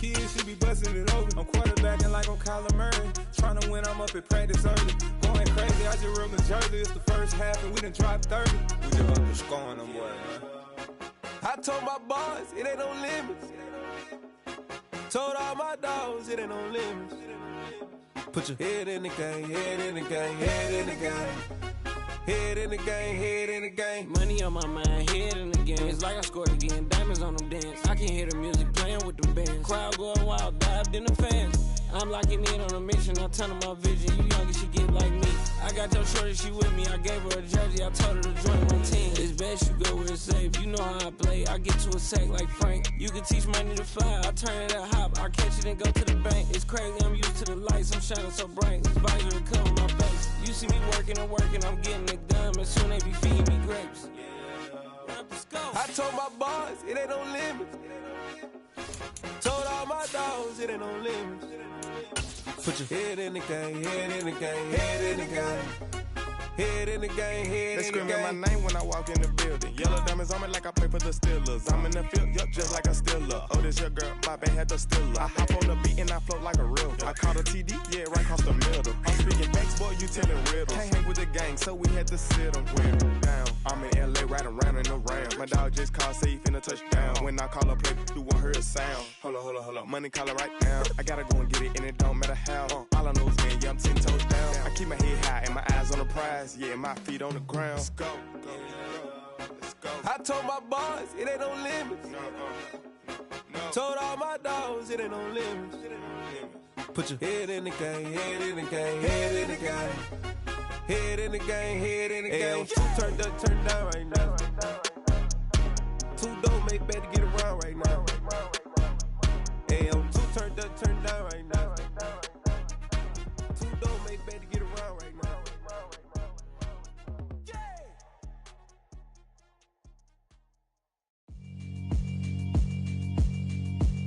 kids, she be busting it over. I'm quarterbacking like I'm Kyler Murray. Trying to win, I'm up at practice early. Going crazy, I just rode New Jersey. It's the first half and we done dropped 30. We just up to scoring them, boy, man. I told my boys, it ain't no limits. Told all my dogs, it ain't no limits. Put your head in the game, head in the game, head in the game. Head in the game, head in the game. Money on my mind, head in the game. It's like I scored again, diamonds on them dance. I can hear the music playing with them bands. Crowd going wild, dived in the fans. I'm locking in on a mission, I tell them my vision. You young, she get like me. I got your shorty, she with me. I gave her a jersey, I told her to join my team. It's best you go where it's safe. You know how I play. I get to a sack like Frank. You can teach money to fly. I turn it at hop. I catch it and go to the bank. It's crazy, I'm used to the lights. I'm shining so bright. This visor will cover my face. You see me working and working. I'm getting it done. And soon they be feeding me grapes. I told my boys, it ain't no limits. Told all my dogs, it ain't no limits. Put your head in the game, head in the game, head in the game. Head in the game, head they in the game. They screaming my name when I walk in the building. Yellow diamonds on me like I play for the Steelers. I'm in the field, yup, just like a Steeler. Oh, this your girl, Bobby had the Steeler. I hop on the beat and I float like a river. I caught a TD, yeah, right across the middle. I'm speaking facts, boy, you telling riddles. Can't hang with the gang, so we had to sit them down. I'm in LA, riding around and around. My dog just called, say he finna touchdown. When I call a play, you won't hear a sound. Hold up, money calling right now. I gotta go and get it, and it don't matter how. All I know is, man, yeah, I'm 10 toes down. I keep my head high and my eyes on the prize. Yeah, my feet on the ground. Let's go. Let's go. I told my boys, it ain't no limits. No. Told all my dogs, it ain't no limits. Put your head in the game, head in the game, head in the game. Head in the game, head in the game. Two turned up, turned down right now. Two don't make bad to get around right now. Hey, I'm two turned up, turned down right now. Two don't make bad to get around right now.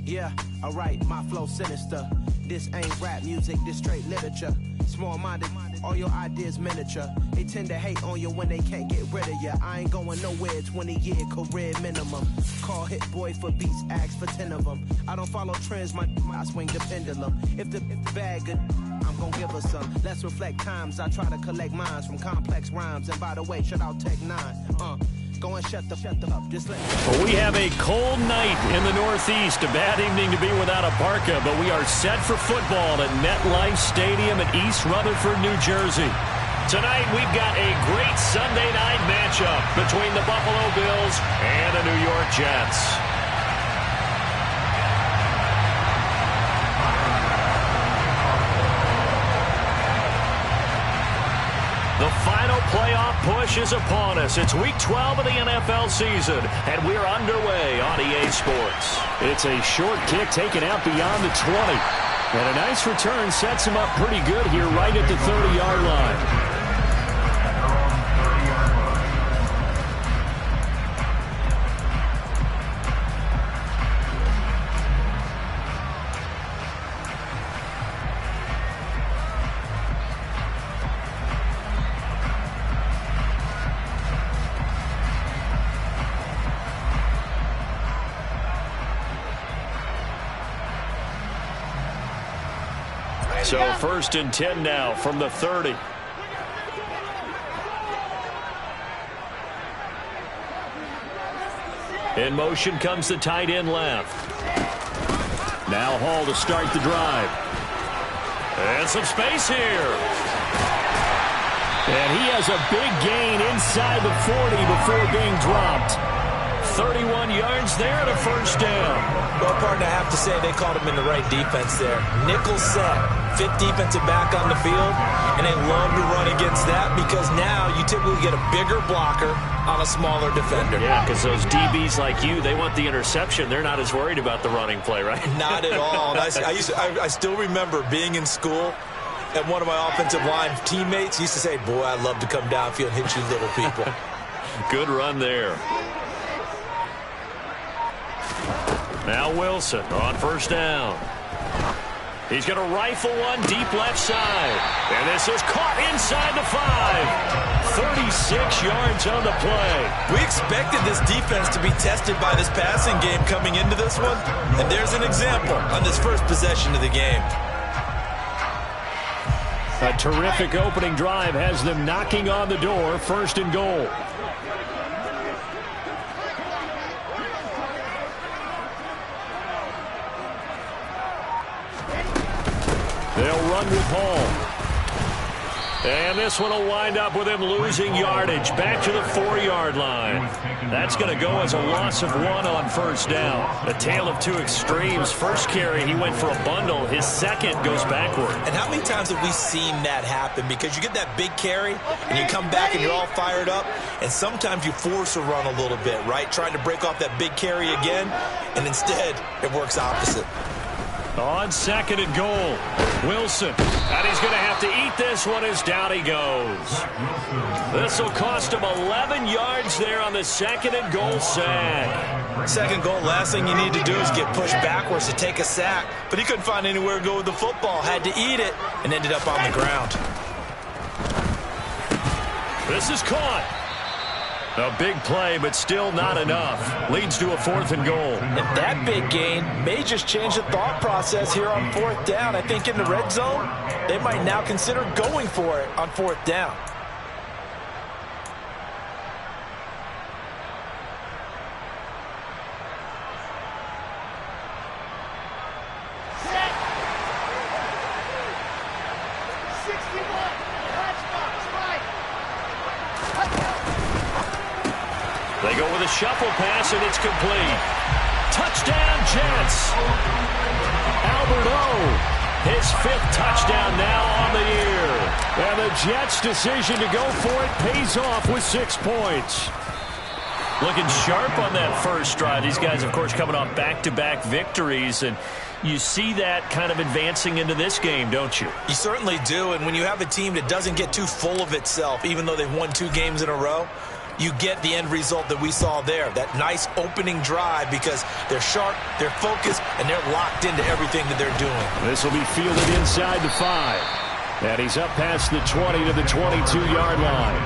Yeah, alright, my flow sinister. This ain't rap music, this straight literature. Small-minded, all your ideas miniature. They tend to hate on you when they can't get rid of you. I ain't going nowhere, 20-year career minimum. Call Hit Boy for beats, ask for 10 of them. I don't follow trends, I swing the pendulum. If the bag good, I'm gon' give her some. Let's reflect times, I try to collect minds from complex rhymes. And by the way, shout out Tech 9. Go and shut the up. Just let me. Well, we have a cold night in the Northeast. A bad evening to be without a parka, but we are set for football at MetLife Stadium in East Rutherford, New Jersey. Tonight, we've got a great Sunday night matchup between the Buffalo Bills and the New York Jets. The final playoff push is upon us. It's Week 12 of the NFL season, and we're underway on EA Sports. It's a short kick taken out beyond the 20. And a nice return sets him up pretty good here right at the 30-yard line. So 1st and 10 now from the 30. In motion comes the tight end left. Now Hall to start the drive. And some space here. And he has a big gain inside the 40 before being dropped. 31 yards there and a first down. Well, partner, I have to say they called him in the right defense there. Nickel set, fifth defensive back on the field, and they love to run against that because now you typically get a bigger blocker on a smaller defender. Yeah, because those DBs like you, they want the interception. They're not as worried about the running play, right? Not at all. And I still remember being in school, and one of my offensive line teammates used to say, boy, I'd love to come downfield and hit you little people. Good run there. Now Wilson on first down. He's going to rifle one deep left side. And this is caught inside the 5. 36 yards on the play. We expected this defense to be tested by this passing game coming into this one. And there's an example on this first possession of the game. A terrific opening drive has them knocking on the door. 1st and goal. They'll run with Hall. And this one will wind up with him losing yardage back to the 4-yard line. That's going to go as a loss of 1 on 1st down. A tale of 2 extremes. First carry, he went for a bundle. His second goes backward. And how many times have we seen that happen? Because you get that big carry, and you come back and you're all fired up, and sometimes you force a run a little bit, right? Trying to break off that big carry again, and instead it works opposite. On 2nd and goal, Wilson. And he's going to have to eat this one as down he goes. This will cost him 11 yards there on the 2nd and goal sack. 2nd goal, last thing you need to do is get pushed backwards to take a sack. But he couldn't find anywhere to go with the football. Had to eat it and ended up on the ground. This is caught. A big play, but still not enough. Leads to a 4th and goal. And that big gain may just change the thought process here on 4th down. I think in the red zone, they might now consider going for it on 4th down. They go with a shuffle pass, and it's complete. Touchdown, Jets. Albert O, his 5th touchdown now on the year. And the Jets' decision to go for it pays off with 6 points. Looking sharp on that first drive. These guys, of course, coming off back-to-back victories, and you see that kind of advancing into this game, don't you? You certainly do, and when you have a team that doesn't get too full of itself, even though they've won 2 games in a row, you get the end result that we saw there, that nice opening drive, because they're sharp, they're focused, and they're locked into everything that they're doing. This will be fielded inside the 5. And he's up past the 20 to the 22-yard line.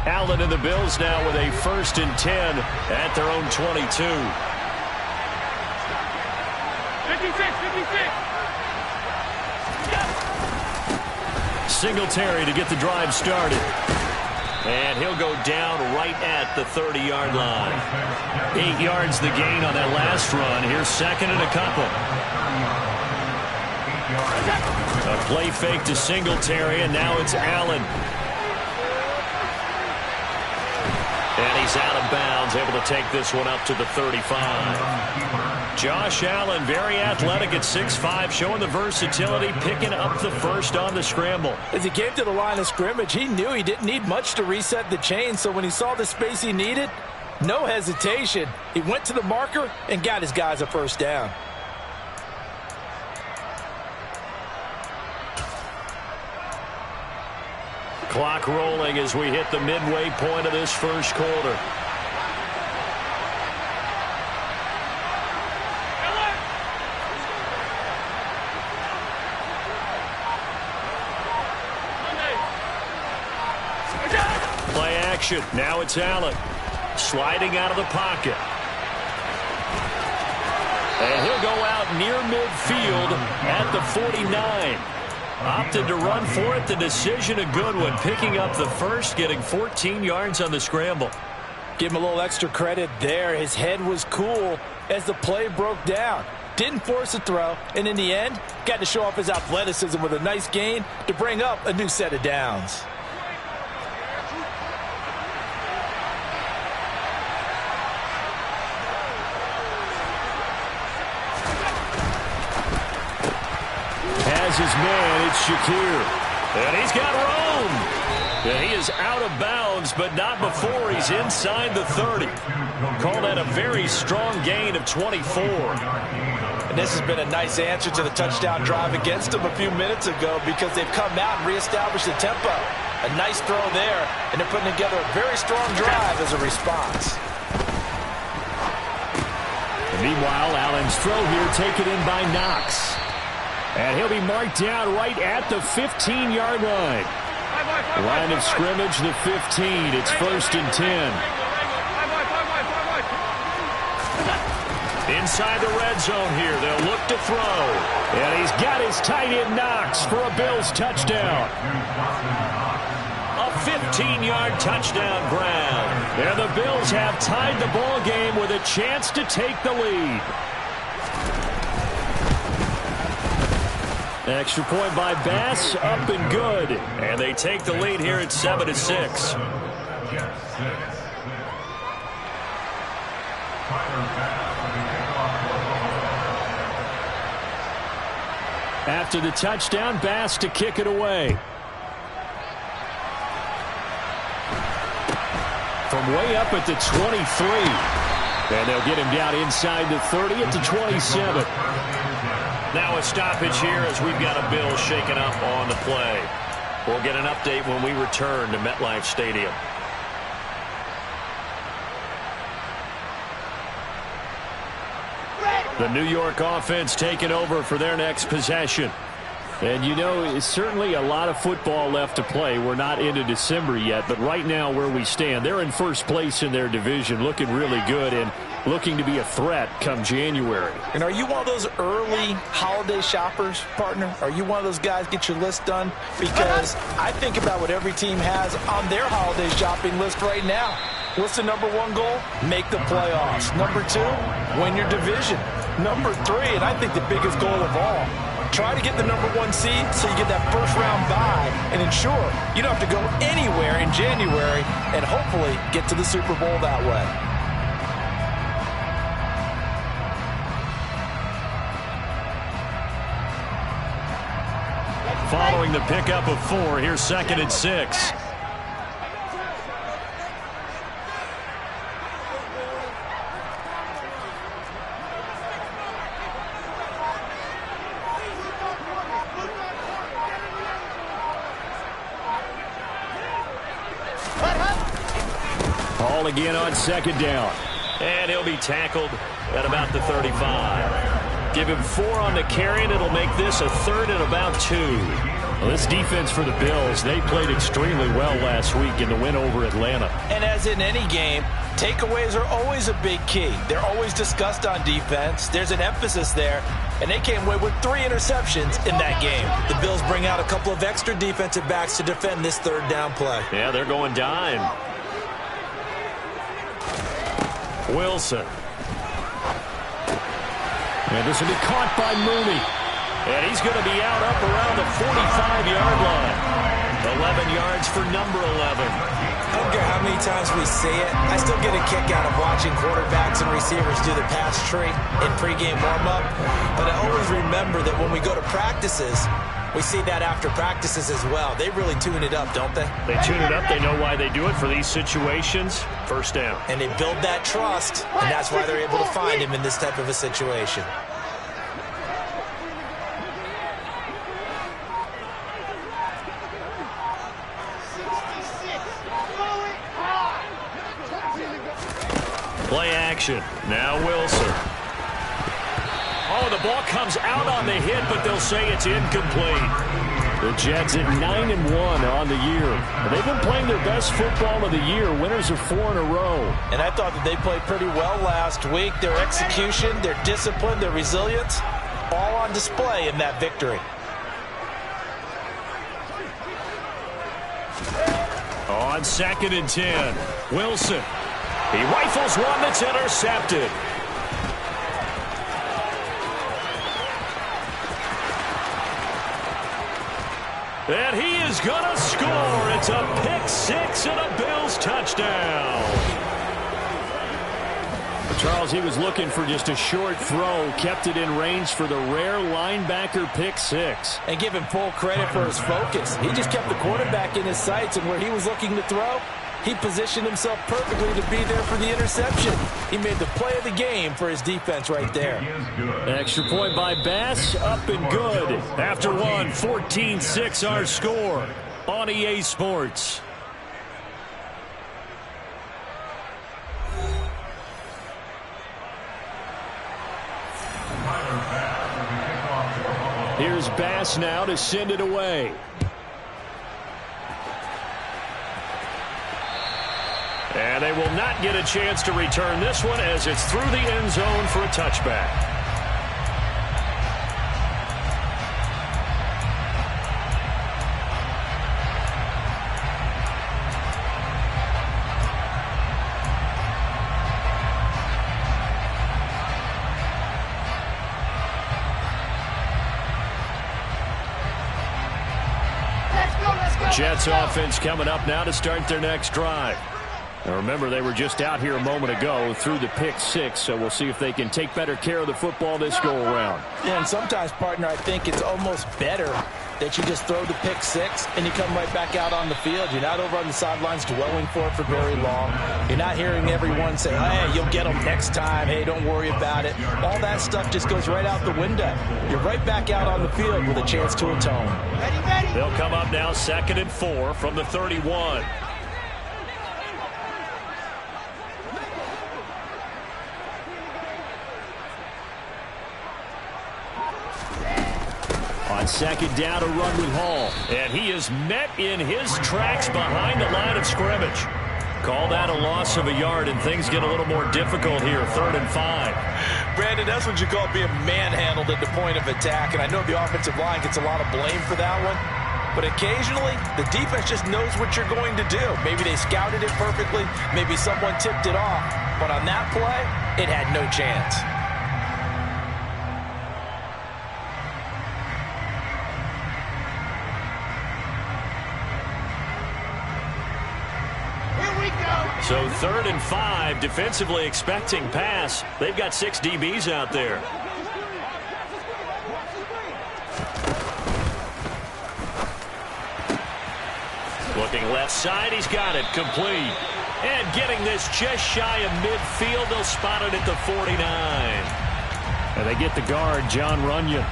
Allen and the Bills now with a 1st and 10 at their own 22. 56, 56. Singletary to get the drive started. And he'll go down right at the 30-yard line. 8 yards the gain on that last run. Here's 2nd and a couple. A play fake to Singletary, and now it's Allen. And he's out of bounds, able to take this one up to the 35. Josh Allen, very athletic at 6'5", showing the versatility, picking up the first on the scramble. As he came to the line of scrimmage, he knew he didn't need much to reset the chain, so when he saw the space he needed, no hesitation. He went to the marker and got his guys a first down. Clock rolling as we hit the midway point of this first quarter. Play action. Now it's Allen. Sliding out of the pocket. And he'll go out near midfield at the 49. Opted to run for it. The decision a good one. Picking up the first, getting 14 yards on the scramble. Give him a little extra credit there. His head was cool as the play broke down. Didn't force a throw, and in the end, got to show off his athleticism with a nice gain to bring up a new set of downs. Has his man, it's Shakir. And he's got room. And he is out of bounds, but not before he's inside the 30. Call that a very strong gain of 24. And this has been a nice answer to the touchdown drive against them a few minutes ago because they've come out and reestablished the tempo. A nice throw there, and they're putting together a very strong drive as a response. Meanwhile, Allen's throw here taken in by Knox. And he'll be marked down right at the 15-yard line. Line of scrimmage, the 15. It's 1st and 10. Inside the red zone here, they'll look to throw. And he's got his tight end Knox for a Bills touchdown. A 15-yard touchdown grab. And the Bills have tied the ball game with a chance to take the lead. Extra point by Bass, up and good. And they take the lead here at 7-6. After the touchdown, Bass to kick it away. From way up at the 23. And they'll get him down inside the 30 at the 27. Now a stoppage here as we've got a Bill shaken up on the play. We'll get an update when we return to MetLife Stadium. The New York offense taking over for their next possession. And you know, it's certainly a lot of football left to play. We're not into December yet, but right now where we stand, they're in first place in their division, looking really good and looking to be a threat come January. And are you one of those early holiday shoppers, partner? Are you one of those guys get your list done? Because I think about what every team has on their holiday shopping list right now. What's the number one goal? Make the playoffs. Number two, win your division. Number three, and I think the biggest goal of all, try to get the number one seed so you get that first round bye and ensure you don't have to go anywhere in January and hopefully get to the Super Bowl that way. Following the pickup of 4, here's 2nd and 6. Ball again on 2nd down. And he'll be tackled at about the 35. Give him 4 on the carry, and it'll make this a 3rd and about 2. Well, this defense for the Bills, they played extremely well last week in the win over Atlanta. And as in any game, takeaways are always a big key. They're always discussed on defense. There's an emphasis there, and they came away with 3 interceptions in that game. The Bills bring out a couple of extra defensive backs to defend this 3rd down play. Yeah, they're going dime. Wilson. And this will be caught by Mooney. And he's going to be out up around the 45-yard line. 11 yards for number 11. I don't care how many times we see it. I still get a kick out of watching quarterbacks and receivers do the pass tree in pregame warm-up. But I always remember that when we go to practices, we see that after practices as well. They really tune it up, don't they? They tune it up. They know why they do it for these situations. First down. And they build that trust, and that's why they're able to find him in this type of a situation. Play action. Now Wilson. Oh, the ball comes out on the hit, but they'll say it's incomplete. The Jets at 9-1 on the year. They've been playing their best football of the year. Winners of 4 in a row. And I thought that they played pretty well last week. Their execution, their discipline, their resilience, all on display in that victory. On 2nd and 10, Wilson. He rifles one that's intercepted. And he is going to score. It's a pick-6 and a Bills touchdown. Charles, he was looking for just a short throw, kept it in range for the rare linebacker pick-6. And give him full credit for his focus. He just kept the quarterback in his sights, and where he was looking to throw, He positioned himself perfectly to be there for the interception. He made the play of the game for his defense right there. Extra point by Bass, up and good. After one, 14-6 our score on EA Sports. Here's Bass now to send it away. And they will not get a chance to return this one as it's through the end zone for a touchback. Jets offense coming up now to start their next drive. Now remember, they were just out here a moment ago through the pick six, so we'll see if they can take better care of the football this go-around. Yeah, and sometimes, partner, I think it's almost better that you just throw the pick six and you come right back out on the field. You're not over on the sidelines dwelling for it for very long. You're not hearing everyone say, hey, you'll get them next time. Hey, don't worry about it. All that stuff just goes right out the window. You're right back out on the field with a chance to atone. Ready. They'll come up now 2nd and 4 from the 31. On 2nd down, a run with Hall. And he is met in his tracks behind the line of scrimmage. Call that a loss of a yard, and things get a little more difficult here, 3rd and 5. Brandon, that's what you call being manhandled at the point of attack, and I know the offensive line gets a lot of blame for that one. But occasionally, the defense just knows what you're going to do. Maybe they scouted it perfectly. Maybe someone tipped it off. But on that play, it had no chance. So 3rd and 5, defensively expecting pass. They've got 6 DBs out there. Looking left side, he's got it, complete. And getting this just shy of midfield, they'll spot it at the 49. And they get the guard, John Runyon.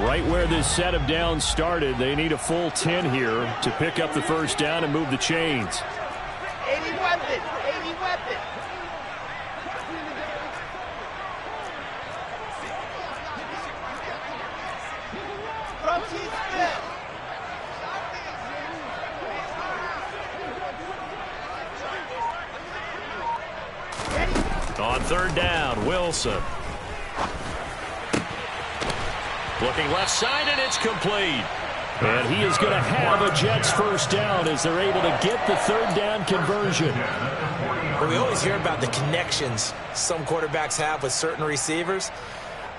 Right where this set of downs started, they need a full 10 here to pick up the first down and move the chains. 80 weapon, 80 weapon. From T. Smith. On 3rd down, Wilson. Looking left side, and it's complete. And he is going to have a Jets first down as they're able to get the 3rd down conversion. Well, we always hear about the connections some quarterbacks have with certain receivers.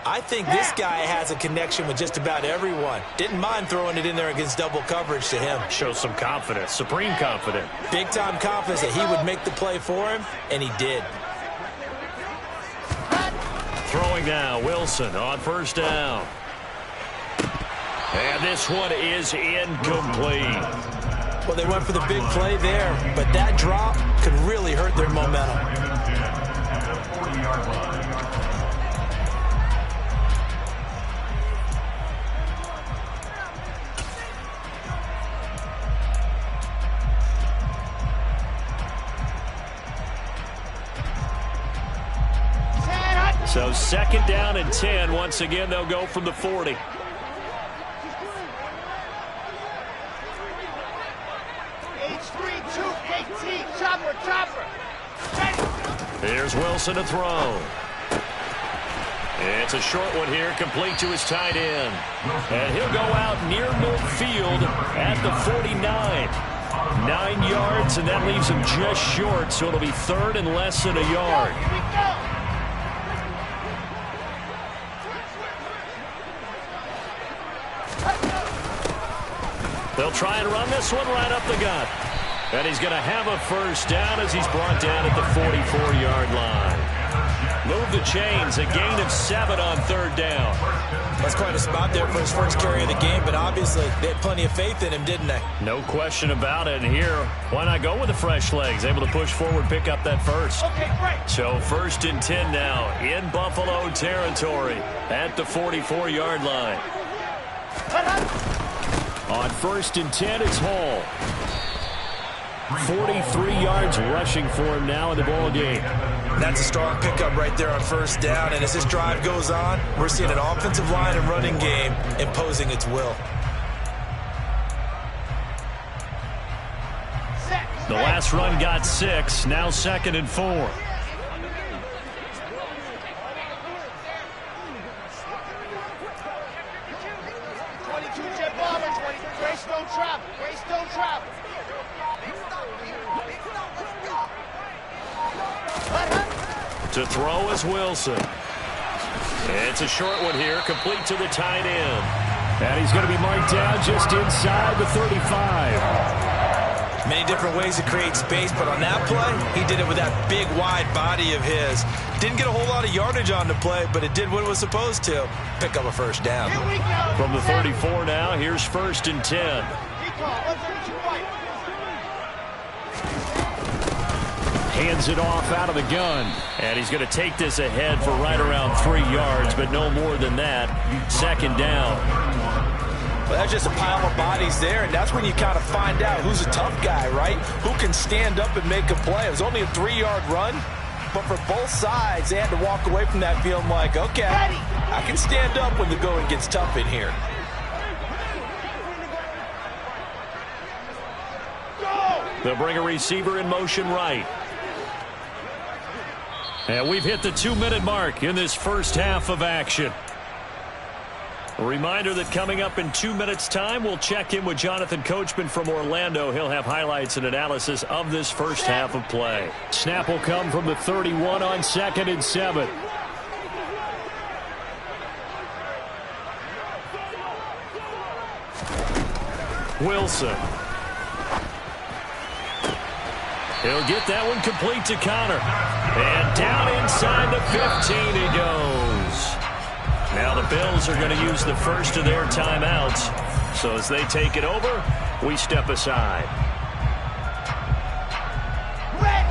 I think this guy has a connection with just about everyone. Didn't mind throwing it in there against double coverage to him. Shows some confidence, supreme confidence. Big-time confidence that he would make the play for him, and he did. Throwing now, Wilson on 1st down. And this one is incomplete. Well, they went for the big play there, but that drop could really hurt their momentum. So 2nd down and 10. Once again, they'll go from the 40. Here's Wilson to throw. It's a short one here, complete to his tight end. And he'll go out near midfield at the 49. 9 yards, and that leaves him just short, so it'll be 3rd and less than a yard. They'll try and run this one right up the gut. And he's going to have a first down as he's brought down at the 44-yard line. Move the chains, a gain of 7 on 3rd down. That's quite a spot there for his first carry of the game, but obviously they had plenty of faith in him, didn't they? No question about it. And here, why not go with the fresh legs? Able to push forward, pick up that first. Okay, great. So 1st and 10 now in Buffalo territory at the 44-yard line. On 1st and 10, it's Hall. 43 yards rushing for him now in the ball game. That's a strong pickup right there on 1st down, and as this drive goes on, we're seeing an offensive line and running game imposing its will. The last run got 6, now 2nd and 4. To throw is Wilson. It's a short one here, complete to the tight end. And he's going to be marked down just inside the 35. Many different ways to create space, but on that play, he did it with that big, wide body of his. Didn't get a whole lot of yardage on the play, but it did what it was supposed to. Pick up a first down. From the 34 now, here's 1st and 10. Hands it off out of the gun. And he's going to take this ahead for right around 3 yards, but no more than that. 2nd down. Well, that's just a pile of bodies there, and that's when you kind of find out who's a tough guy, right? Who can stand up and make a play. It was only a 3-yard run, but for both sides, they had to walk away from that feeling like, okay, I can stand up when the going gets tough in here. They'll bring a receiver in motion right. And we've hit the 2-minute mark in this first half of action. A reminder that coming up in 2 minutes' time, we'll check in with Jonathan Coachman from Orlando. He'll have highlights and analysis of this first half of play. Snap will come from the 31 on 2nd and 7. Wilson. He'll get that one complete to Connor. And down inside the 15 he goes. Now the Bills are going to use the first of their timeouts. So as they take it over, we step aside.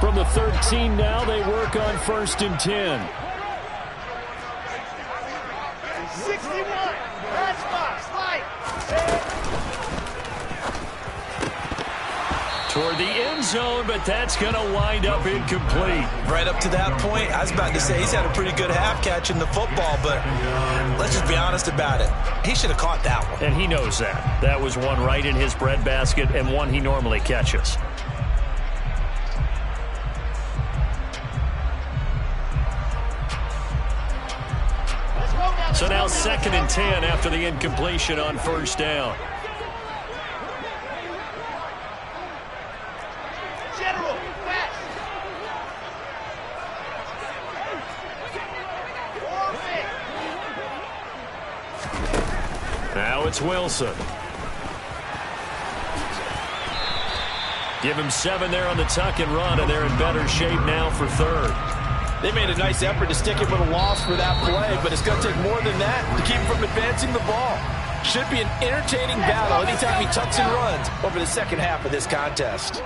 From the 13 now, they work on 1st and 10. 61. Pass box. Slide. Toward the end zone, but that's going to wind up incomplete. Right up to that point, I was about to say he's had a pretty good half catching the football, but let's just be honest about it. He should have caught that one. And he knows that. That was one right in his breadbasket and one he normally catches. So now 2nd and 10 after the incompletion on 1st down. Now it's Wilson. Give him 7 there on the tuck and run, and they're in better shape now for 3rd. They made a nice effort to stick him with a loss for that play, but it's going to take more than that to keep him from advancing the ball. Should be an entertaining battle anytime he tucks and runs over the second half of this contest.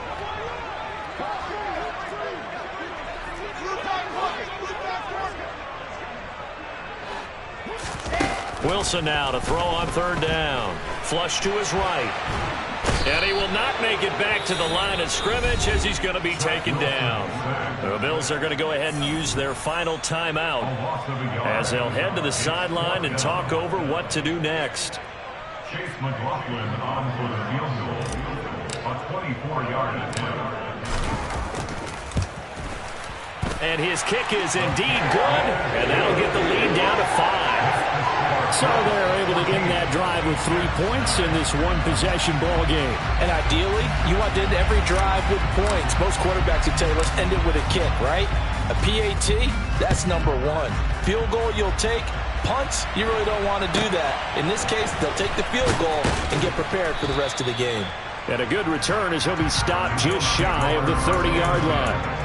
Wilson now to throw on 3rd down. Flush to his right. And he will not make it back to the line of scrimmage as he's going to be taken down. The Bills are going to go ahead and use their final timeout as they'll head to the sideline and talk over what to do next. Chase McLaughlin on for the field goal. A 24-yard attempt. And his kick is indeed good, and that'll get the lead down to 5. So they're able to end that drive with 3 points in this one-possession ball game. And ideally, you want to end every drive with points. Most quarterbacks would tell you, let's end it with a kick, right? A PAT, that's number 1. Field goal you'll take. Punts, you really don't want to do that. In this case, they'll take the field goal and get prepared for the rest of the game. And a good return as he'll be stopped just shy of the 30-yard line.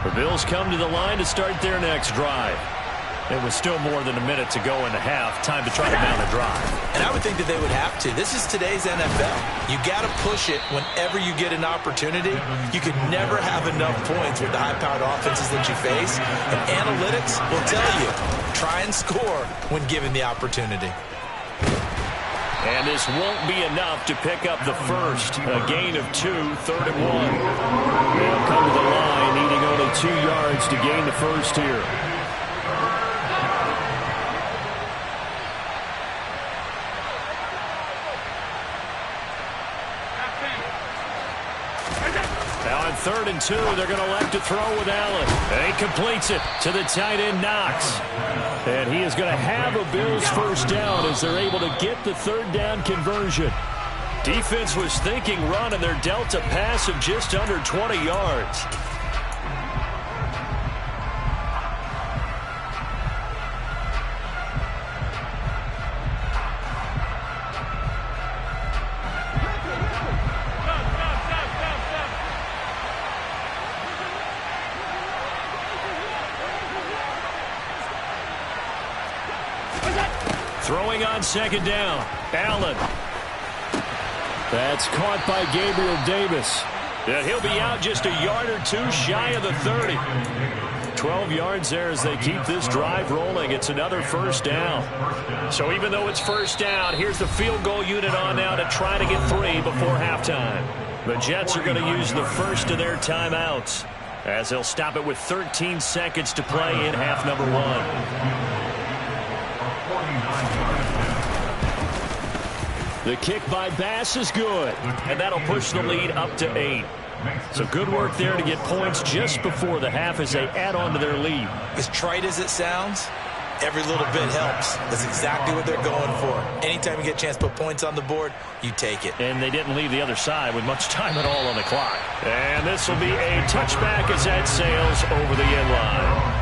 The Bills come to the line to start their next drive. It was still more than a minute to go in the half. Time to try to mount a drive. And I would think that they would have to. This is today's NFL. You got to push it whenever you get an opportunity. You can never have enough points with the high-powered offenses that you face. And analytics will tell you, try and score when given the opportunity. And this won't be enough to pick up the first. A gain of 2, 3rd and 1. They'll come to the line, needing only 2 yards to gain the first here. Now on 3rd and 2, they're going to elect to throw with Allen. And he completes it to the tight end, Knox. And he is going to have a Bills first down as they're able to get the 3rd down conversion. Defense was thinking run, and they're dealt a pass of just under 20 yards. Throwing on 2nd down, Allen. That's caught by Gabriel Davis. And he'll be out just a yard or 2 shy of the 30. 12 yards there as they keep this drive rolling. It's another first down. So even though it's first down, here's the field goal unit on now to try to get 3 before halftime. The Jets are going to use the first of their timeouts as they'll stop it with 13 seconds to play in half number 1. The kick by Bass is good, and that'll push the lead up to 8. So good work there to get points just before the half as they add on to their lead. As trite as it sounds, every little bit helps. That's exactly what they're going for. Anytime you get a chance to put points on the board, you take it. And they didn't leave the other side with much time at all on the clock. And this will be a touchback as that sails over the end line.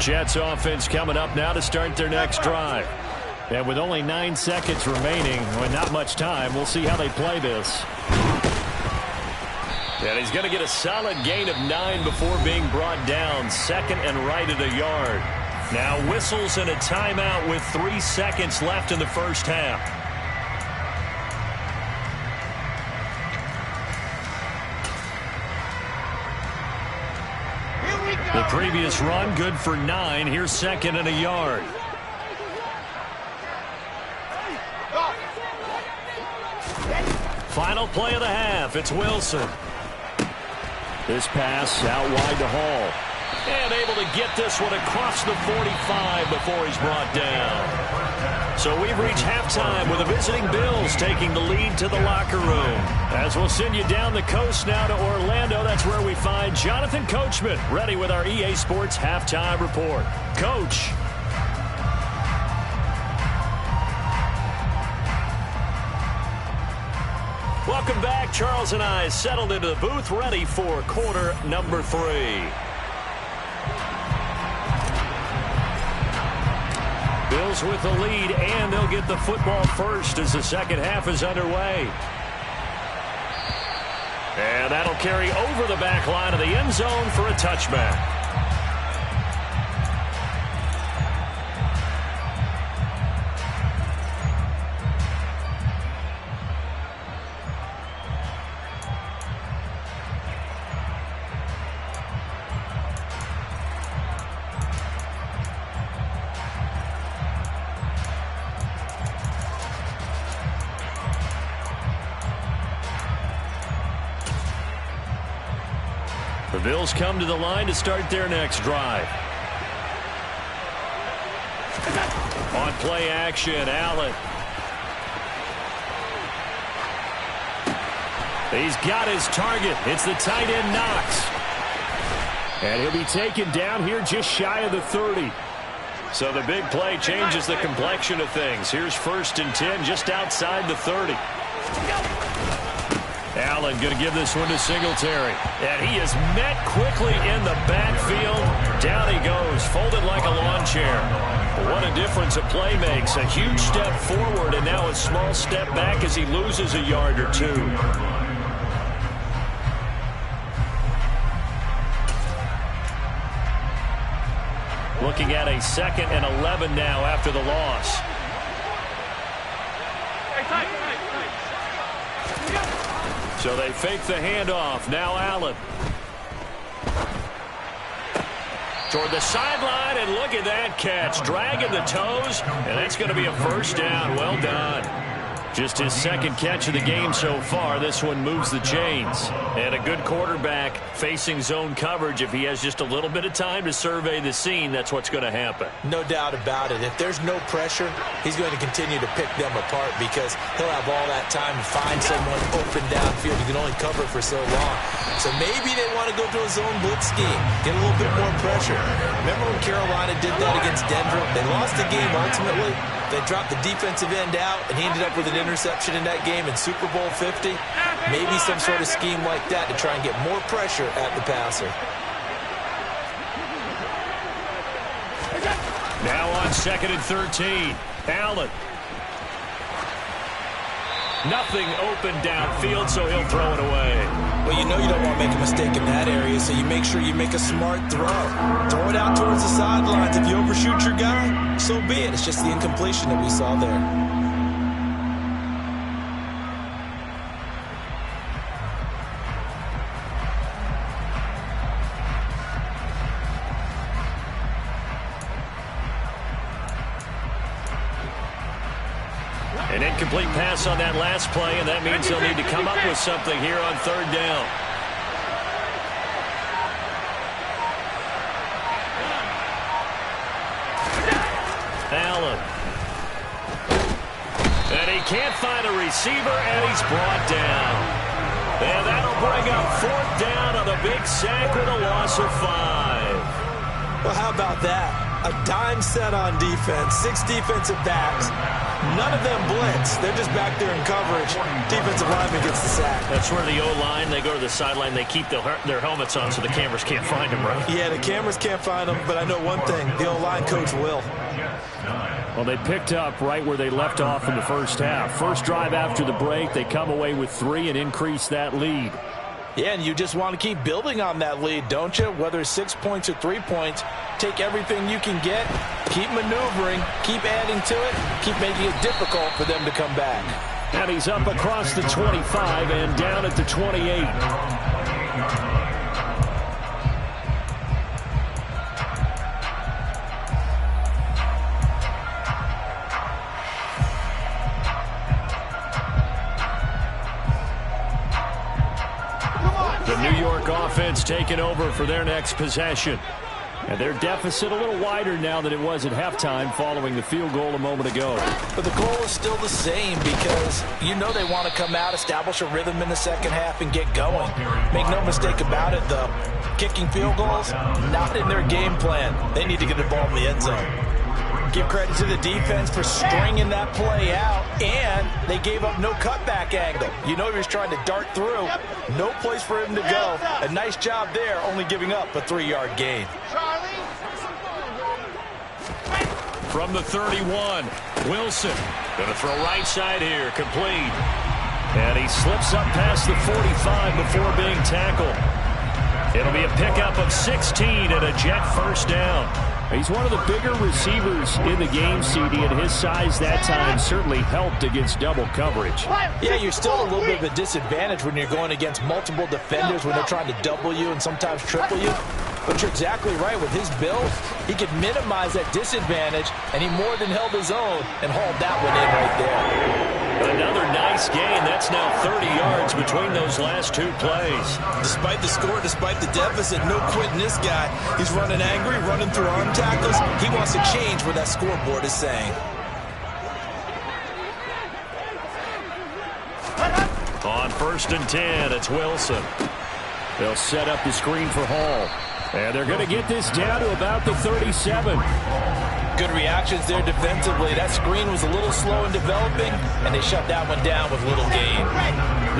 Jets offense coming up now to start their next drive. And with only 9 seconds remaining, with not much time, we'll see how they play this. And he's going to get a solid gain of 9 before being brought down. 2nd and right at a yard. Now whistles and a timeout with 3 seconds left in the first half. The previous run good for 9. Here's 2nd and a yard. Final play of the half. It's Wilson. This pass out wide to Hall. And able to get this one across the 45 before he's brought down. So we've reached halftime with the visiting Bills taking the lead to the locker room. As we'll send you down the coast now to Orlando, that's where we find Jonathan Coachman ready with our EA Sports Halftime Report. Coach. Welcome back. Charles and I settled into the booth ready for quarter number 3. Bills with the lead, and they'll get the football first as the second half is underway. And that'll carry over the back line of the end zone for a touchback. The Bills come to the line to start their next drive. On play action, Allen. He's got his target. It's the tight end, Knox. And he'll be taken down here just shy of the 30. So the big play changes the complexion of things. Here's 1st and 10 just outside the 30. Allen going to give this one to Singletary. And he is met quickly in the backfield. Down he goes, folded like a lawn chair. What a difference a play makes. A huge step forward and now a small step back as he loses a yard or two. Looking at a 2nd and 11 now after the loss. So they fake the handoff. Now Allen. Toward the sideline, and look at that catch. Dragging the toes, and that's going to be a 1st down. Well done. Just his 2nd catch of the game so far. This one moves the chains. And a good quarterback facing zone coverage. If he has just a little bit of time to survey the scene, that's what's going to happen. No doubt about it. If there's no pressure, he's going to continue to pick them apart because he'll have all that time to find someone open downfield. He can only cover for so long. So maybe they want to go to a zone blitz scheme, get a little bit more pressure. Remember when Carolina did that against Denver? They lost the game ultimately. They dropped the defensive end out, and he ended up with an interception in that game in Super Bowl 50. Maybe some sort of scheme like that to try and get more pressure at the passer. Now on 2nd and 13. Allen. Nothing open downfield, so he'll throw it away. Well, you know you don't want to make a mistake in that area, so you make sure you make a smart throw. Throw it out towards the sidelines. If you overshoot your guy, so be it. It's just the incompletion that we saw there. An incomplete pass on that last play, and that means they'll need to come up with something here on 3rd down. Allen. And he can't find a receiver, and he's brought down. And that'll bring up 4th down on the big sack with a loss of 5. Well, how about that? A dime set on defense, 6 defensive backs. None of them blitz. They're just back there in coverage. Defensive lineman gets the sack. That's where the O-line, they go to the sideline, they keep their helmets on so the cameras can't find them, right? Yeah, the cameras can't find them, but I know one thing. The O-line coach will. Well, they picked up right where they left off in the first half. First drive after the break, they come away with 3 and increase that lead. Yeah, and you just want to keep building on that lead, don't you? Whether it's 6 points or 3 points, take everything you can get, keep maneuvering, keep adding to it, keep making it difficult for them to come back. And he's up across the 25 and down at the 28. The New York offense taking over for their next possession. And their deficit a little wider now than it was at halftime following the field goal a moment ago. But the goal is still the same because you know they want to come out, establish a rhythm in the second half, and get going. Make no mistake about it, though. Kicking field goals, not in their game plan. They need to get the ball in the end zone. Give credit to the defense for stringing that play out, and they gave up no cutback angle. You know he was trying to dart through. No place for him to go. A nice job there, only giving up a 3-yard gain. From the 31, Wilson going to throw right side here, complete. And he slips up past the 45 before being tackled. It'll be a pickup of 16 and a Jet 1st down. He's one of the bigger receivers in the game, CD, and his size that time certainly helped against double coverage. Yeah, you're still a little bit of a disadvantage when you're going against multiple defenders when they're trying to double you and sometimes triple you. But you're exactly right. With his build, he could minimize that disadvantage, and he more than held his own and hauled that one in right there. Another nice gain. That's now 30 yards between those last 2 plays. Despite the score, despite the deficit, no quitting this guy. He's running angry, running through arm tackles. He wants to change what that scoreboard is saying. On 1st and 10, it's Wilson. They'll set up the screen for Hall. And they're going to get this down to about the 37. Good reactions there defensively. That screen was a little slow in developing, and they shut that one down with little gain.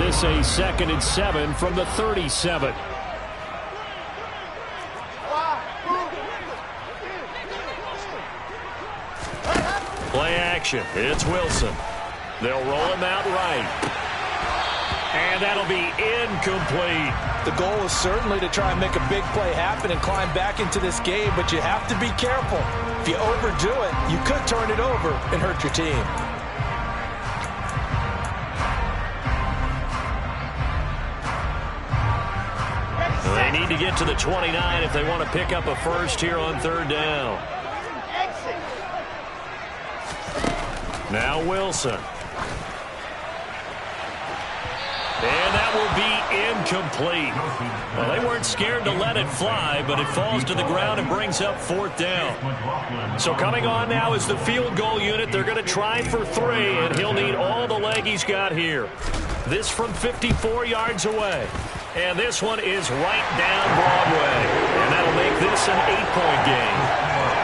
This a 2nd and 7 from the 37. Play action. It's Wilson. They'll roll him out right. And that'll be incomplete. The goal is certainly to try and make a big play happen and climb back into this game, but you have to be careful. If you overdo it, you could turn it over and hurt your team. They need to get to the 29 if they want to pick up a first here on 3rd down. Now Wilson. And that will be incomplete. Well, they weren't scared to let it fly, but it falls to the ground and brings up 4th down. So coming on now is the field goal unit. They're going to try for 3, and he'll need all the leg he's got here. This from 54 yards away. And this one is right down Broadway. And that'll make this an 8-point game.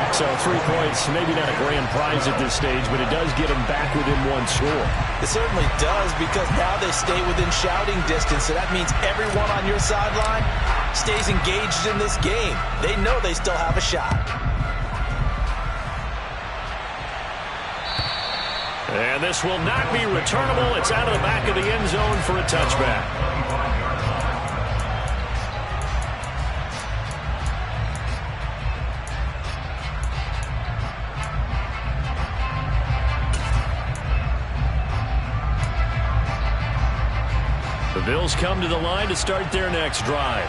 So 3 points, maybe not a grand prize at this stage, but it does get them back within 1 score. It certainly does, because now they stay within shouting distance, so that means everyone on your sideline stays engaged in this game. They know they still have a shot. And this will not be returnable. It's out of the back of the end zone for a touchback. The Bills come to the line to start their next drive.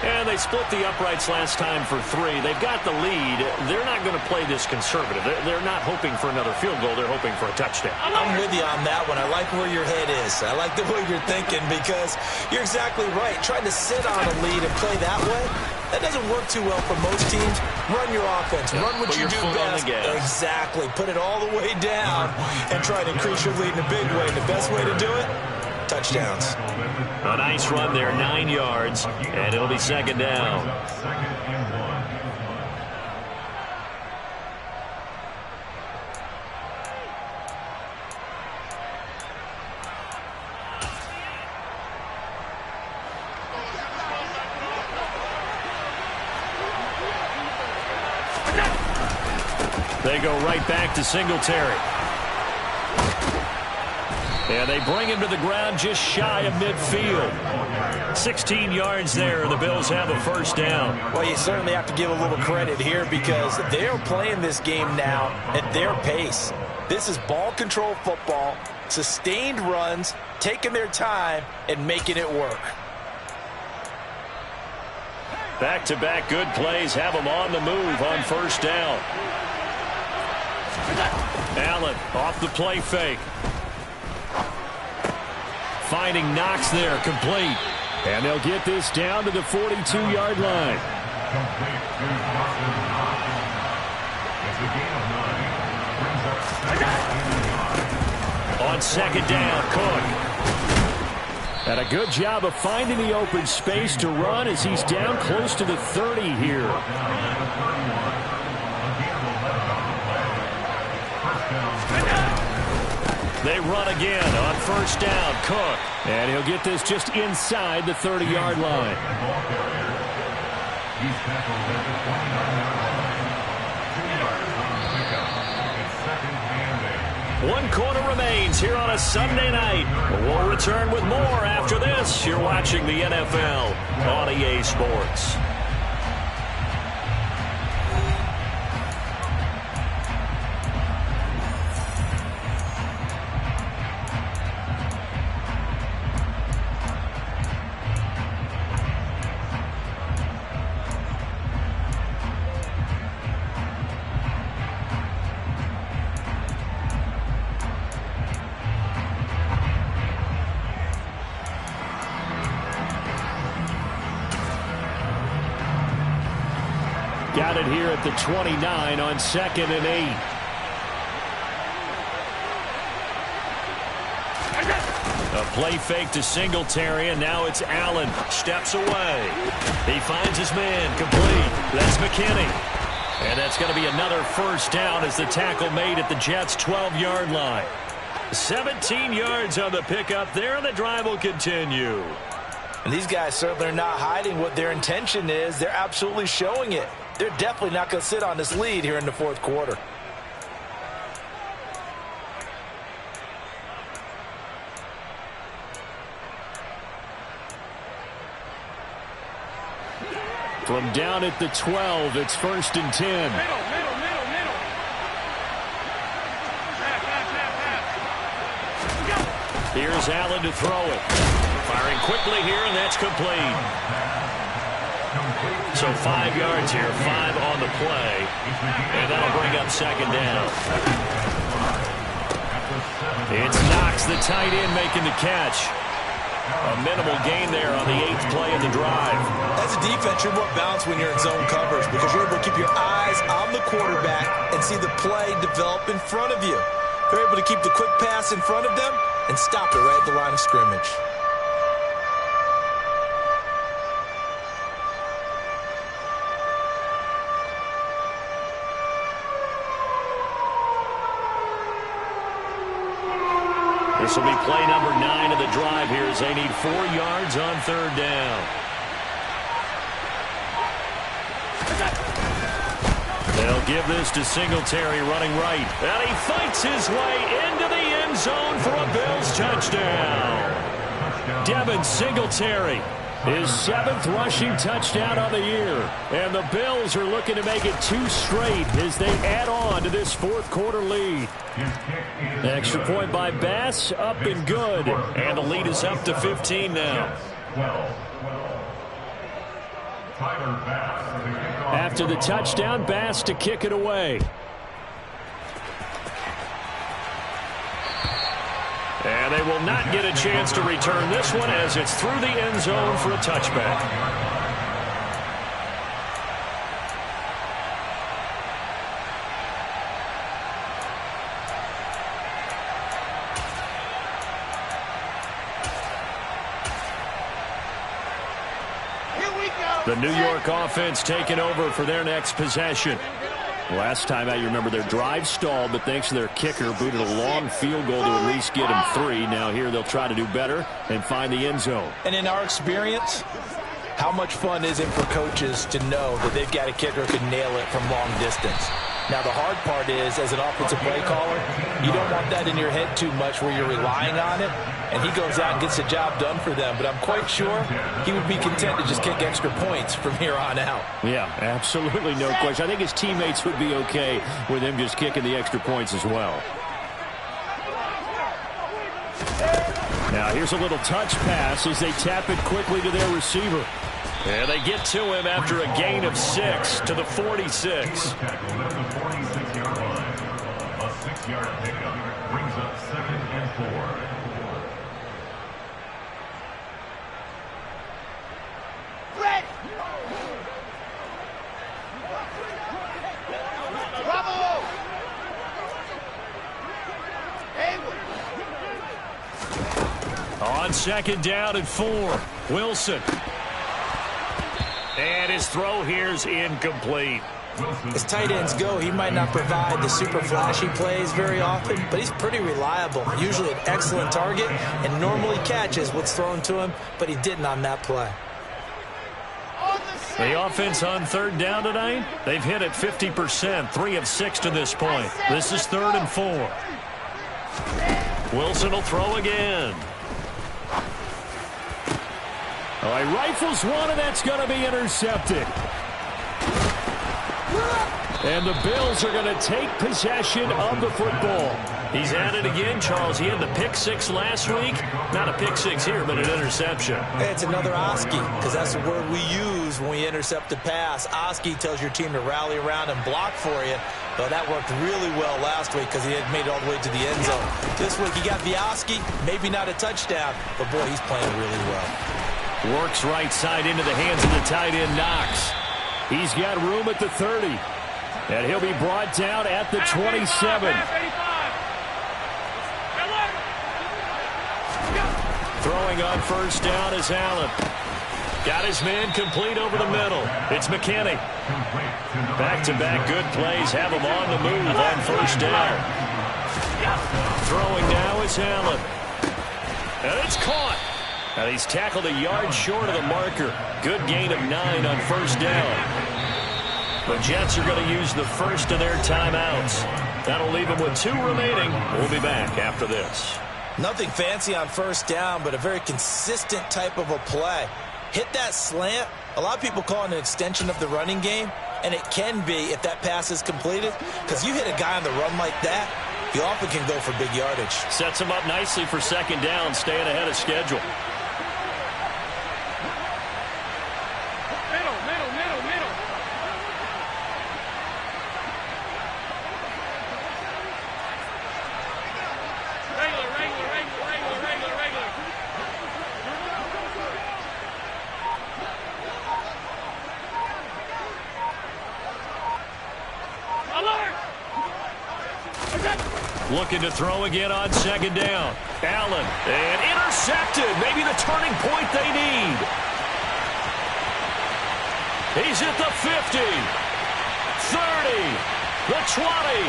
And they split the uprights last time for 3. They've got the lead. They're not going to play this conservative. They're not hoping for another field goal. They're hoping for a touchdown. I'm with you on that one. I like where your head is. I like the way you're thinking, because you're exactly right. Trying to sit on a lead and play that way, that doesn't work too well for most teams. Run your offense. Run what you do best. Exactly. Put it all the way down and try to increase your lead in a big way. The best way to do it, touchdowns. A nice run there, 9 yards, and it'll be 2nd down. They go right back to Singletary. And they bring him to the ground just shy of midfield. 16 yards there. The Bills have a 1st down. Well, you certainly have to give a little credit here, because they're playing this game now at their pace. This is ball control football, sustained runs, taking their time, and making it work. Back-to-back good plays have them on the move on 1st down. Allen off the play fake. Finding Knox there, complete. And they'll get this down to the 42-yard line. On 2nd down, Cook. And a good job of finding the open space to run as he's down close to the 30 here. They run again on 1st down, Cook. And he'll get this just inside the 30-yard line. One quarter remains here on a Sunday night. We'll return with more after this. You're watching the NFL on EA Sports. Got it here at the 29 on 2nd and 8. A Play fake to Singletary, and now it's Allen. Steps away. He finds his man. Complete. That's McKinney. And that's going to be another first down as the tackle made at the Jets' 12-yard line. 17 yards on the pickup there, and the drive will continue. And these guys certainly are not hiding what their intention is. They're absolutely showing it. They're definitely not going to sit on this lead here in the fourth quarter. From down at the 12, it's 1st and 10. Middle. Here's Allen to throw it. Firing quickly here, and that's complete. So 5 yards here, 5 on the play. And that'll bring up 2nd down. It's Knox, the tight end, making the catch. A minimal gain there on the 8th play of the drive. As a defense, you're more balanced when you're in zone coverage because you're able to keep your eyes on the quarterback and see the play develop in front of you. You're able to keep the quick pass in front of them and stop it right at the line of scrimmage. This will be play number 9 of the drive here as they need 4 yards on 3rd down. They'll give this to Singletary running right. And he fights his way into the end zone for a Bills touchdown. Devin Singletary, his 7th rushing touchdown on the year. And the Bills are looking to make it 2 straight as they add on to this fourth quarter lead. Extra point by Bass, up and good. And the lead is up to 15 now. After the touchdown, Bass to kick it away. And they will not get a chance to return this one as it's through the end zone for a touchback. The New York offense taking over for their next possession. Last time out, you remember their drive stalled, but thanks to their kicker, booted a long field goal to at least get them 3. Now here they'll try to do better and find the end zone. And in our experience, how much fun is it for coaches to know that they've got a kicker who can nail it from long distance? Now, the hard part is, as an offensive play caller, you don't want that in your head too much where you're relying on it, and he goes out and gets the job done for them. But I'm quite sure he would be content to just kick extra points from here on out. Yeah, absolutely no question. I think his teammates would be okay with him just kicking the extra points as well. Now, here's a little touch pass as they tap it quickly to their receiver. And they get to him after a gain of 6 to the 46. A 6-yard pickup brings up 2nd and 4. Red. Bravo. On 2nd down and 4, Wilson. And his throw here's incomplete. As tight ends go, he might not provide the super flashy plays very often, but he's pretty reliable. Usually an excellent target and normally catches what's thrown to him, but he didn't on that play. The offense on 3rd down tonight, they've hit it 50%, 3 of 6 to this point. This is 3rd and 4. Wilson will throw again. Oh, he rifles one, and that's going to be intercepted. And the Bills are going to take possession of the football. He's at it again, Charles. He had the pick 6 last week. Not a pick 6 here, but an interception. It's another Oski, because that's the word we use when we intercept a pass. Oski tells your team to rally around and block for you. But that worked really well last week because he had made it all the way to the end zone. This week he got the Oski, maybe not a touchdown, but boy, he's playing really well. Works right side into the hands of the tight end, Knox. He's got room at the 30. And he'll be brought down at the 27. Throwing on first down is Allen. Got his man complete over the middle. It's McKinney. Back-to-back good plays have him on the move on first down. Throwing now is Allen. And it's caught. And he's tackled a yard short of the marker. Good gain of 9 on first down. The Jets are going to use the first of their timeouts. That'll leave them with 2 remaining. We'll be back after this. Nothing fancy on first down, but a very consistent type of a play. Hit that slant. A lot of people call it an extension of the running game, and it can be if that pass is completed, because you hit a guy on the run like that, you often can go for big yardage. Sets him up nicely for second down, staying ahead of schedule. Looking to throw again on second down. Allen, and intercepted. Maybe the turning point they need. He's at the 50, 30, the 20.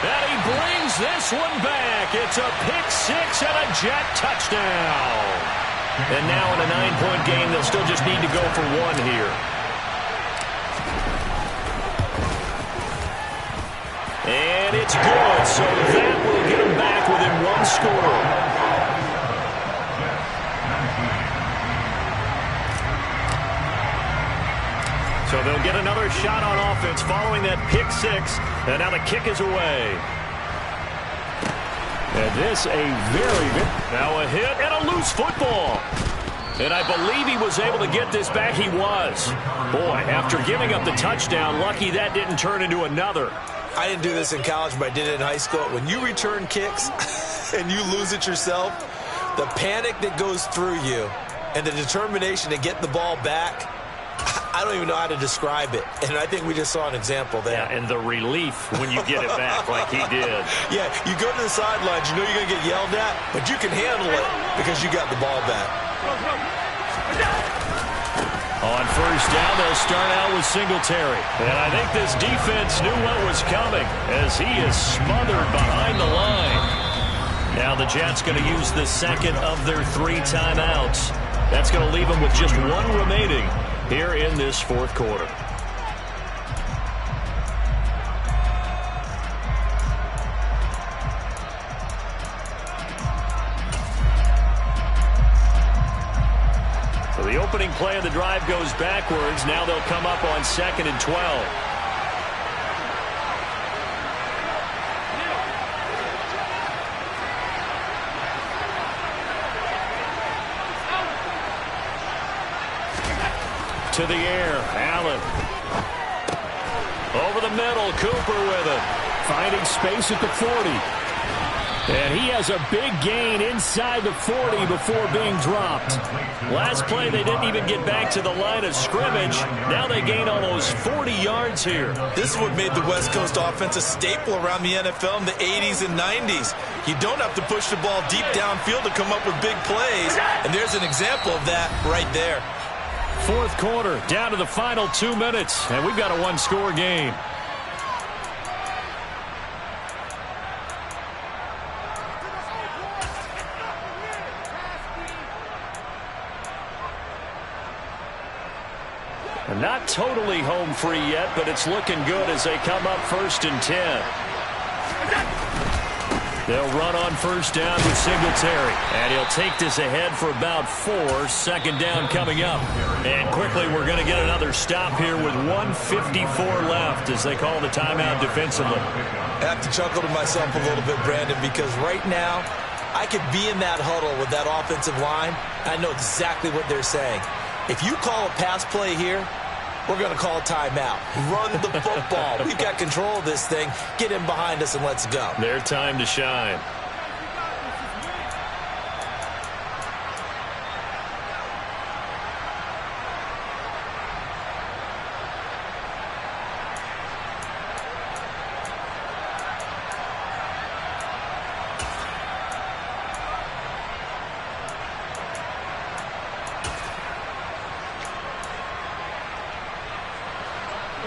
And he brings this one back. It's a pick 6 and a Jet touchdown. And now in a 9-point game, they'll still just need to go for 1 here. And it's good, so that will get them back within 1 score. So they'll get another shot on offense following that pick 6, and now the kick is away. And this now a hit and a loose football. And I believe he was able to get this back. He was. Boy, after giving up the touchdown, lucky that didn't turn into another. I didn't do this in college, but I did it in high school. When you return kicks and you lose it yourself, the panic that goes through you and the determination to get the ball back, I don't even know how to describe it. And I think we just saw an example there. Yeah, and the relief when you get it back like he did. Yeah, you go to the sidelines, you know you're going to get yelled at, but you can handle it because you got the ball back. On first down, they'll start out with Singletary. And I think this defense knew what was coming as he is smothered behind the line. Now the Jets going to use the second of their 3 timeouts. That's going to leave them with just 1 remaining here in this 4th quarter. The opening play of the drive goes backwards. Now they'll come up on 2nd and 12. To the air, Allen. Over the middle, Cooper with it. Finding space at the 40. And he has a big gain inside the 40 before being dropped. Last play, they didn't even get back to the line of scrimmage. Now they gain almost 40 yards here. This is what made the West Coast offense a staple around the NFL in the 80s and 90s. You don't have to push the ball deep downfield to come up with big plays. And there's an example of that right there. 4th quarter, down to the final 2 minutes. And we've got a 1-score game. Not totally home free yet, but it's looking good as they come up 1st and 10. They'll run on first down with Singletary. And he'll take this ahead for about 4. 2nd down coming up. And quickly, we're going to get another stop here with 1:54 left as they call the timeout defensively. I have to chuckle to myself a little bit, Brandon, because right now, I could be in that huddle with that offensive line. I know exactly what they're saying. If you call a pass play here, we're going to call a timeout. Run the football. We've got control of this thing. Get in behind us and let's go. Their time to shine.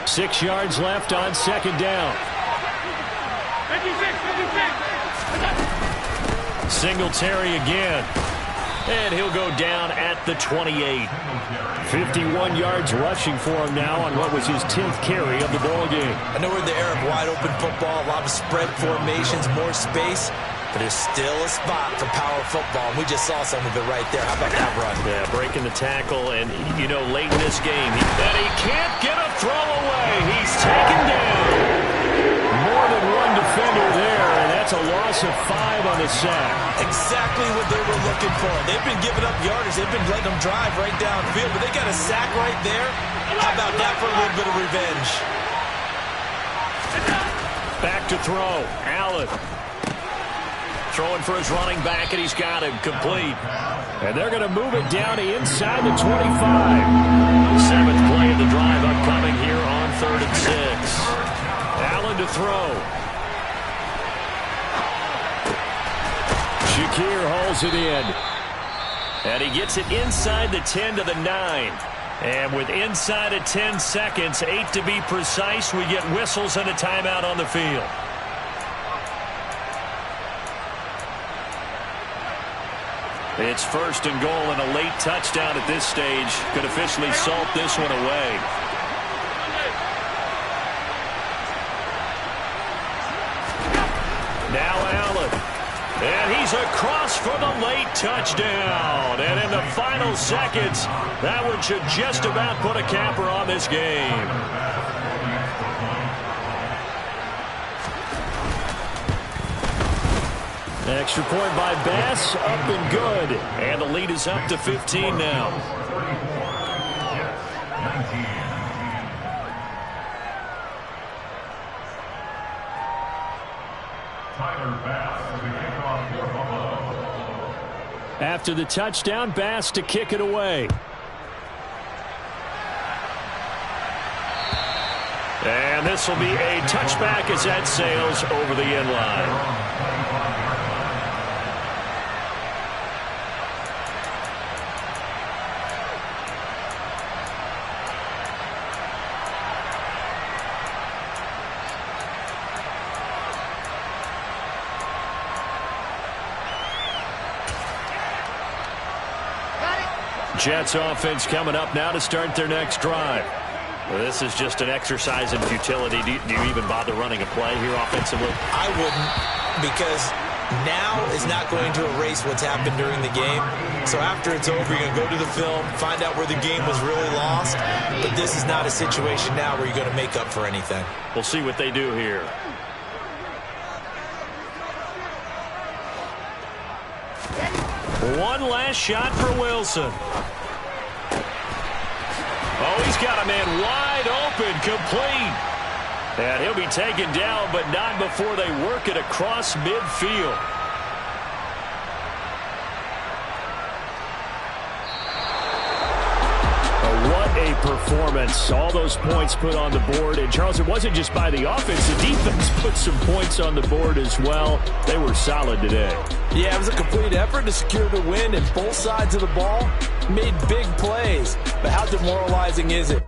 6 yards left on second down. Singletary again. And he'll go down at the 28. 51 yards rushing for him now on what was his 10th carry of the ball game. I know we're in the era of wide-open football, a lot of spread formations, more space, but there's still a spot for power football, and we just saw some of it right there. How about that run? Yeah, breaking the tackle, and, you know, late in this game, that he can't get a throw away. He's taken down. More than one defender there, and that's a loss of 5 on the sack. Exactly what they were looking for. They've been giving up yardage. They've been letting them drive right downfield, but they got a sack right there. How about that for a little bit of revenge? Back to throw. Allen. Throwing for his running back, and he's got him complete. And they're going to move it down to inside the 25. 7th play of the drive upcoming here on 3rd and 6. Allen to throw. Shakir hauls it in. And he gets it inside the 10 to the 9. And with inside of 10 seconds, 8 to be precise, we get whistles and a timeout on the field. It's 1st and goal, and a late touchdown at this stage could officially salt this one away. Now Allen. And he's across for the late touchdown. And in the final seconds, that one should just about put a capper on this game. Extra point by Bass, up and good. And the lead is up to 15 now. Tyler Bass, the kickoff for Buffalo. After the touchdown, Bass to kick it away. And this will be a touchback as that sails over the end line. Jets offense coming up now to start their next drive. Well, this is just an exercise in futility. Do you even bother running a play here offensively? I wouldn't, because now is not going to erase what's happened during the game. So after it's over, you're going to go to the film, find out where the game was really lost. But this is not a situation now where you're going to make up for anything. We'll see what they do here. One last shot for Wilson. Oh, he's got a man wide open, complete. And he'll be taken down, but not before they work it across midfield. What a performance. All those points put on the board. And, Charles, it wasn't just by the offense. The defense put some points on the board as well. They were solid today. Yeah, it was a complete effort to secure the win, and both sides of the ball made big plays. But how demoralizing is it?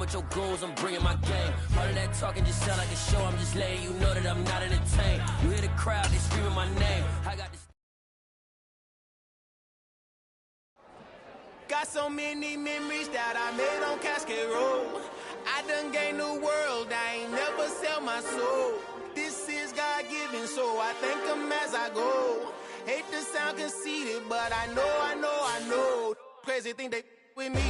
With your goals, I'm bringing my game. All of that talking just sound like a show. I'm just letting you know that I'm not entertained. You hear the crowd, they screaming my name. I got this. Got so many memories that I made on Cascade Road. I done gained the world, I ain't never sell my soul. This is God-given, so I thank him as I go. Hate to sound conceited, but I know. Crazy thing they with me.